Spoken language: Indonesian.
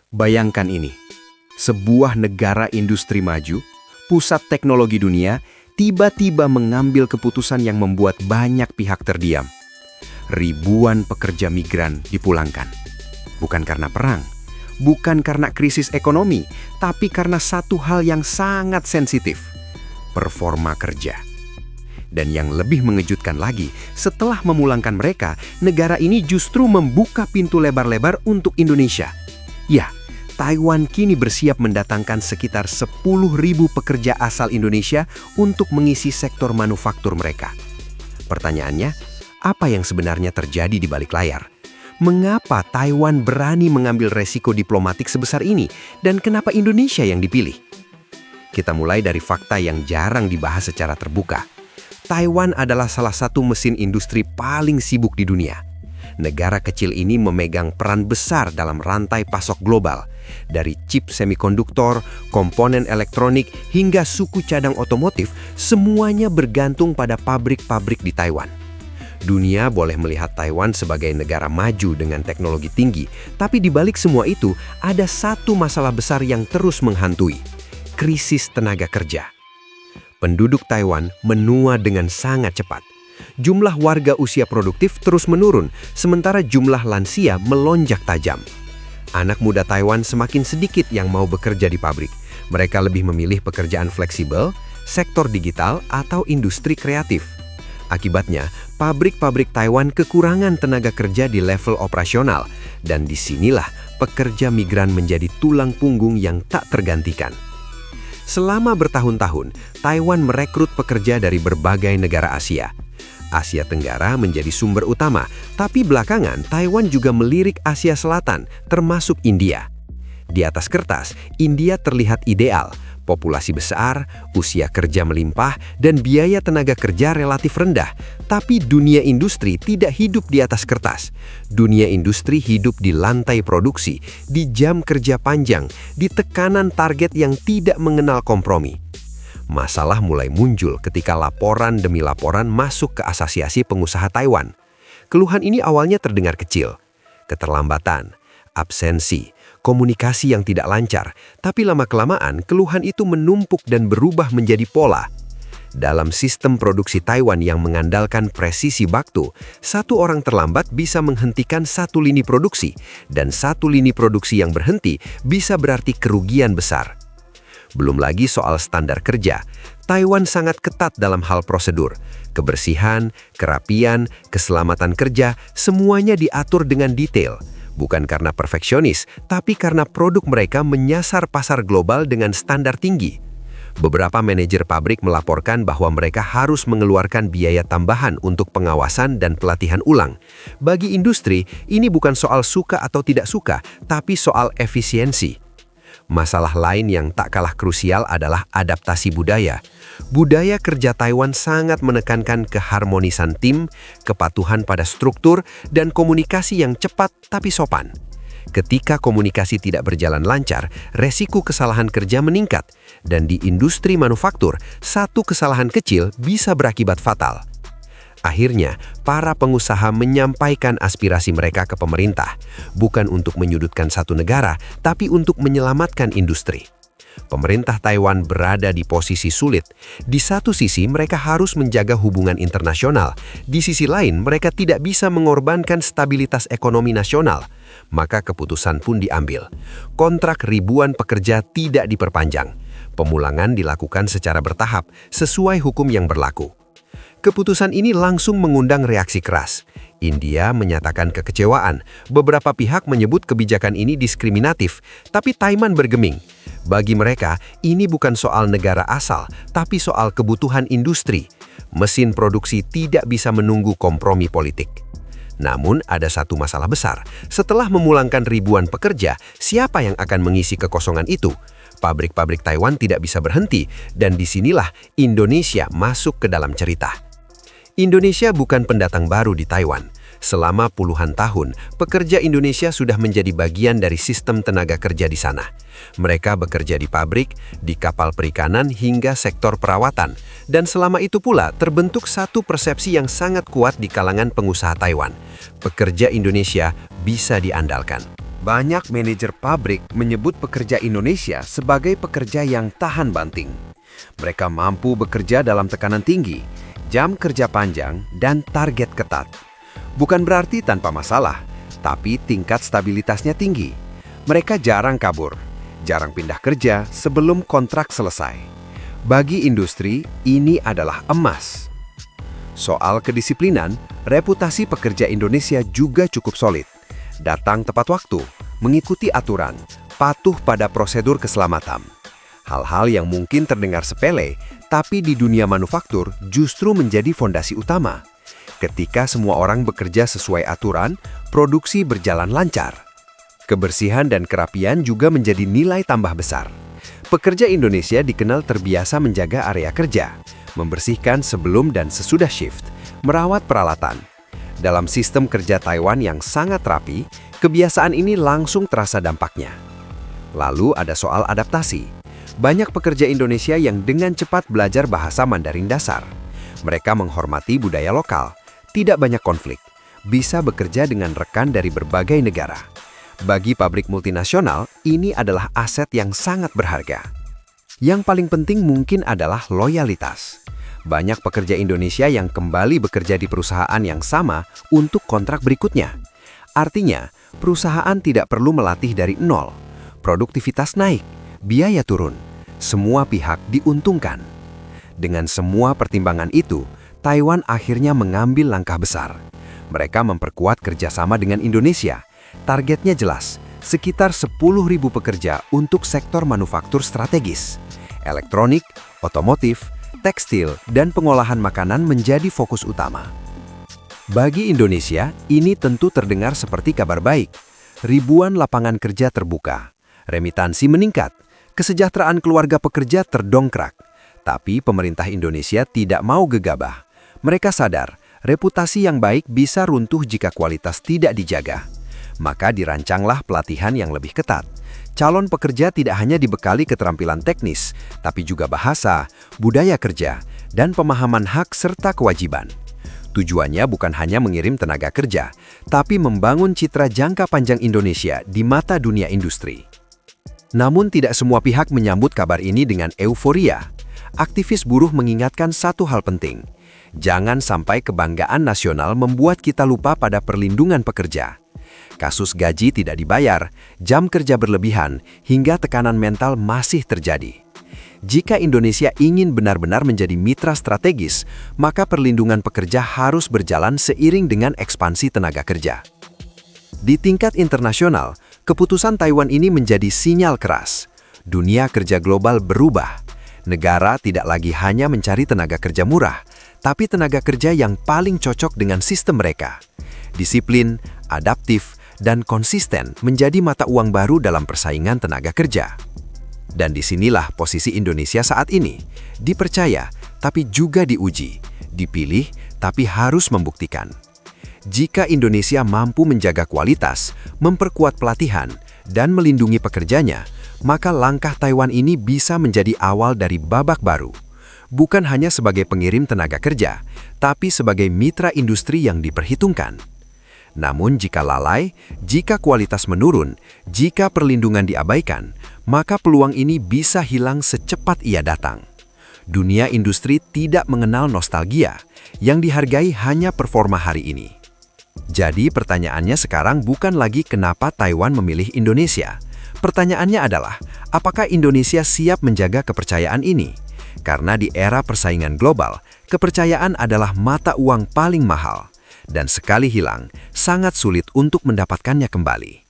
Bayangkan ini, sebuah negara industri maju, pusat teknologi dunia, tiba-tiba mengambil keputusan yang membuat banyak pihak terdiam. Ribuan pekerja migran dipulangkan. Bukan karena perang, bukan karena krisis ekonomi, tapi karena satu hal yang sangat sensitif, performa kerja. Dan yang lebih mengejutkan lagi, setelah memulangkan mereka, negara ini justru membuka pintu lebar-lebar untuk Indonesia. Ya, Taiwan kini bersiap mendatangkan sekitar 10.000 pekerja asal Indonesia untuk mengisi sektor manufaktur mereka. Pertanyaannya, apa yang sebenarnya terjadi di balik layar? Mengapa Taiwan berani mengambil resiko diplomatik sebesar ini, dan kenapa Indonesia yang dipilih? Kita mulai dari fakta yang jarang dibahas secara terbuka. Taiwan adalah salah satu mesin industri paling sibuk di dunia. Negara kecil ini memegang peran besar dalam rantai pasok global, dari chip semikonduktor, komponen elektronik, hingga suku cadang otomotif, semuanya bergantung pada pabrik-pabrik di Taiwan. Dunia boleh melihat Taiwan sebagai negara maju dengan teknologi tinggi, tapi di balik semua itu ada satu masalah besar yang terus menghantui, krisis tenaga kerja. Penduduk Taiwan menua dengan sangat cepat. Jumlah warga usia produktif terus menurun, sementara jumlah lansia melonjak tajam. Anak muda Taiwan semakin sedikit yang mau bekerja di pabrik. Mereka lebih memilih pekerjaan fleksibel, sektor digital, atau industri kreatif. Akibatnya, pabrik-pabrik Taiwan kekurangan tenaga kerja di level operasional, dan disinilah pekerja migran menjadi tulang punggung yang tak tergantikan. Selama bertahun-tahun, Taiwan merekrut pekerja dari berbagai negara Asia. Asia Tenggara menjadi sumber utama, tapi belakangan Taiwan juga melirik Asia Selatan, termasuk India. Di atas kertas, India terlihat ideal, populasi besar, usia kerja melimpah, dan biaya tenaga kerja relatif rendah. Tapi dunia industri tidak hidup di atas kertas. Dunia industri hidup di lantai produksi, di jam kerja panjang, di tekanan target yang tidak mengenal kompromi. Masalah mulai muncul ketika laporan demi laporan masuk ke Asosiasi Pengusaha Taiwan. Keluhan ini awalnya terdengar kecil. Keterlambatan, absensi, komunikasi yang tidak lancar, tapi lama-kelamaan keluhan itu menumpuk dan berubah menjadi pola. Dalam sistem produksi Taiwan yang mengandalkan presisi waktu, satu orang terlambat bisa menghentikan satu lini produksi, dan satu lini produksi yang berhenti bisa berarti kerugian besar. Belum lagi soal standar kerja, Taiwan sangat ketat dalam hal prosedur. Kebersihan, kerapian, keselamatan kerja, semuanya diatur dengan detail. Bukan karena perfeksionis, tapi karena produk mereka menyasar pasar global dengan standar tinggi. Beberapa manajer pabrik melaporkan bahwa mereka harus mengeluarkan biaya tambahan untuk pengawasan dan pelatihan ulang. Bagi industri, ini bukan soal suka atau tidak suka, tapi soal efisiensi. Masalah lain yang tak kalah krusial adalah adaptasi budaya. Budaya kerja Taiwan sangat menekankan keharmonisan tim, kepatuhan pada struktur, dan komunikasi yang cepat tapi sopan. Ketika komunikasi tidak berjalan lancar, resiko kesalahan kerja meningkat, dan di industri manufaktur, satu kesalahan kecil bisa berakibat fatal. Akhirnya, para pengusaha menyampaikan aspirasi mereka ke pemerintah, bukan untuk menyudutkan satu negara, tapi untuk menyelamatkan industri. Pemerintah Taiwan berada di posisi sulit. Di satu sisi, mereka harus menjaga hubungan internasional. Di sisi lain, mereka tidak bisa mengorbankan stabilitas ekonomi nasional. Maka keputusan pun diambil. Kontrak ribuan pekerja tidak diperpanjang. Pemulangan dilakukan secara bertahap, sesuai hukum yang berlaku. Keputusan ini langsung mengundang reaksi keras. India menyatakan kekecewaan. Beberapa pihak menyebut kebijakan ini diskriminatif, tapi Taiwan bergeming. Bagi mereka, ini bukan soal negara asal, tapi soal kebutuhan industri. Mesin produksi tidak bisa menunggu kompromi politik. Namun, ada satu masalah besar. Setelah memulangkan ribuan pekerja, siapa yang akan mengisi kekosongan itu? Pabrik-pabrik Taiwan tidak bisa berhenti, dan disinilah Indonesia masuk ke dalam cerita. Indonesia bukan pendatang baru di Taiwan. Selama puluhan tahun, pekerja Indonesia sudah menjadi bagian dari sistem tenaga kerja di sana. Mereka bekerja di pabrik, di kapal perikanan, hingga sektor perawatan. Dan selama itu pula terbentuk satu persepsi yang sangat kuat di kalangan pengusaha Taiwan. Pekerja Indonesia bisa diandalkan. Banyak manajer pabrik menyebut pekerja Indonesia sebagai pekerja yang tahan banting. Mereka mampu bekerja dalam tekanan tinggi, jam kerja panjang, dan target ketat. Bukan berarti tanpa masalah, tapi tingkat stabilitasnya tinggi. Mereka jarang kabur, jarang pindah kerja sebelum kontrak selesai. Bagi industri, ini adalah emas. Soal kedisiplinan, reputasi pekerja Indonesia juga cukup solid. Datang tepat waktu, mengikuti aturan, patuh pada prosedur keselamatan. Hal-hal yang mungkin terdengar sepele, tapi di dunia manufaktur justru menjadi fondasi utama. Ketika semua orang bekerja sesuai aturan, produksi berjalan lancar. Kebersihan dan kerapian juga menjadi nilai tambah besar. Pekerja Indonesia dikenal terbiasa menjaga area kerja, membersihkan sebelum dan sesudah shift, merawat peralatan. Dalam sistem kerja Taiwan yang sangat rapi, kebiasaan ini langsung terasa dampaknya. Lalu ada soal adaptasi. Banyak pekerja Indonesia yang dengan cepat belajar bahasa Mandarin dasar. Mereka menghormati budaya lokal, tidak banyak konflik, bisa bekerja dengan rekan dari berbagai negara. Bagi pabrik multinasional, ini adalah aset yang sangat berharga. Yang paling penting mungkin adalah loyalitas. Banyak pekerja Indonesia yang kembali bekerja di perusahaan yang sama untuk kontrak berikutnya. Artinya, perusahaan tidak perlu melatih dari nol. Produktivitas naik, biaya turun. Semua pihak diuntungkan. Dengan semua pertimbangan itu, Taiwan akhirnya mengambil langkah besar. Mereka memperkuat kerjasama dengan Indonesia. Targetnya jelas, sekitar 10.000 pekerja untuk sektor manufaktur strategis. Elektronik, otomotif, tekstil, dan pengolahan makanan menjadi fokus utama. Bagi Indonesia, ini tentu terdengar seperti kabar baik. Ribuan lapangan kerja terbuka, remitansi meningkat, kesejahteraan keluarga pekerja terdongkrak. Tapi pemerintah Indonesia tidak mau gegabah. Mereka sadar, reputasi yang baik bisa runtuh jika kualitas tidak dijaga. Maka dirancanglah pelatihan yang lebih ketat. Calon pekerja tidak hanya dibekali keterampilan teknis, tapi juga bahasa, budaya kerja, dan pemahaman hak serta kewajiban. Tujuannya bukan hanya mengirim tenaga kerja, tapi membangun citra jangka panjang Indonesia di mata dunia industri. Namun tidak semua pihak menyambut kabar ini dengan euforia. Aktivis buruh mengingatkan satu hal penting. Jangan sampai kebanggaan nasional membuat kita lupa pada perlindungan pekerja. Kasus gaji tidak dibayar, jam kerja berlebihan, hingga tekanan mental masih terjadi. Jika Indonesia ingin benar-benar menjadi mitra strategis, maka perlindungan pekerja harus berjalan seiring dengan ekspansi tenaga kerja. Di tingkat internasional, keputusan Taiwan ini menjadi sinyal keras. Dunia kerja global berubah. Negara tidak lagi hanya mencari tenaga kerja murah, tapi tenaga kerja yang paling cocok dengan sistem mereka. Disiplin, adaptif, dan konsisten menjadi mata uang baru dalam persaingan tenaga kerja. Dan disinilah posisi Indonesia saat ini, dipercaya tapi juga diuji, dipilih tapi harus membuktikan. Jika Indonesia mampu menjaga kualitas, memperkuat pelatihan, dan melindungi pekerjanya, maka langkah Taiwan ini bisa menjadi awal dari babak baru. Bukan hanya sebagai pengirim tenaga kerja, tapi sebagai mitra industri yang diperhitungkan. Namun jika lalai, jika kualitas menurun, jika perlindungan diabaikan, maka peluang ini bisa hilang secepat ia datang. Dunia industri tidak mengenal nostalgia, yang dihargai hanya performa hari ini. Jadi pertanyaannya sekarang bukan lagi kenapa Taiwan memilih Indonesia. Pertanyaannya adalah, apakah Indonesia siap menjaga kepercayaan ini? Karena di era persaingan global, kepercayaan adalah mata uang paling mahal. Dan sekali hilang, sangat sulit untuk mendapatkannya kembali.